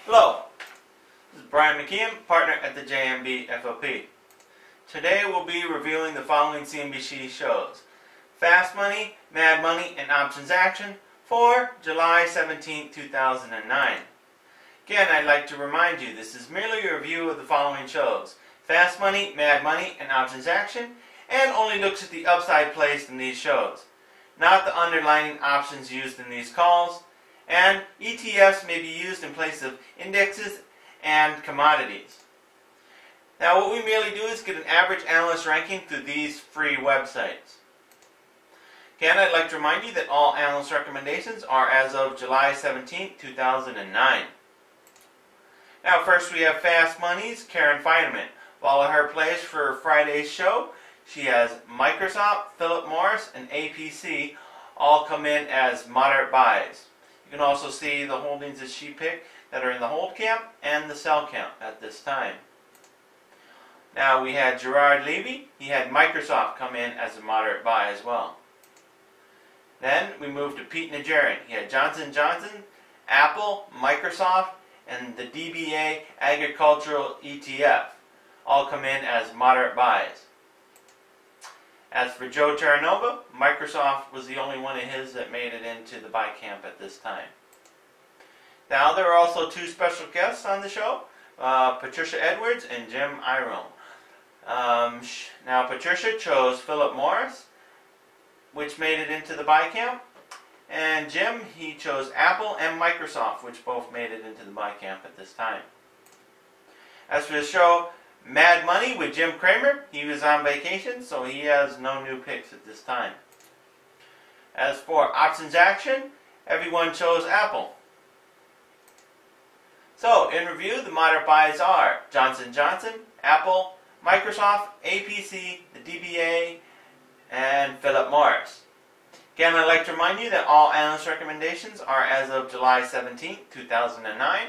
Hello, this is Brian Mckeon, partner at the JMB FOP. Today we'll be reviewing the following CNBC shows: Fast Money, Mad Money, and Options Action for July 17, 2009. Again, I'd like to remind you this is merely a review of the following shows: Fast Money, Mad Money, and Options Action, and only looks at the upside placed in these shows, not the underlying options used in these calls. And ETFs may be used in place of indexes and commodities. Now, what we merely do is get an average analyst ranking through these free websites. Again, I'd like to remind you that all analyst recommendations are as of July 17, 2009. Now, first we have Fast Money's Karen Finerman. Follow her plays for Friday's show. She has Microsoft, Philip Morris, and APC all come in as moderate buys. You can also see the holdings that she picked that are in the hold camp and the sell camp at this time. Now we had Gerard Levy. He had Microsoft come in as a moderate buy as well. Then we moved to Pete Najarian. He had Johnson & Johnson, Apple, Microsoft, and the DBA Agricultural ETF all come in as moderate buys. As for Joe Terranova, Microsoft was the only one of his that made it into the buy camp at this time. Now there are also two special guests on the show, Patricia Edwards and Jim Irom. Now Patricia chose Philip Morris, which made it into the buy camp, and Jim, he chose Apple and Microsoft, which both made it into the buy camp at this time. As for the show Mad Money with Jim Cramer, he was on vacation, so he has no new picks at this time. As for Options Action, everyone chose Apple. So, in review, the moderate buys are Johnson & Johnson, Apple, Microsoft, APC, the DBA, and Philip Morris. Again, I'd like to remind you that all analyst recommendations are as of July 17, 2009.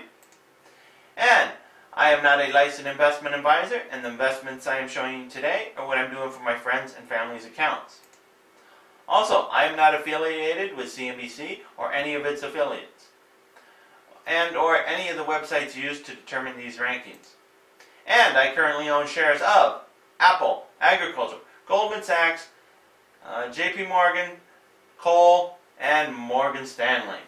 And I am not a licensed investment advisor, and the investments I am showing you today are what I'm doing for my friends and family's accounts. Also, I am not affiliated with CNBC or any of its affiliates, and or any of the websites used to determine these rankings. And I currently own shares of Apple, Agriculture, Goldman Sachs, JP Morgan, Coal, and Morgan Stanley.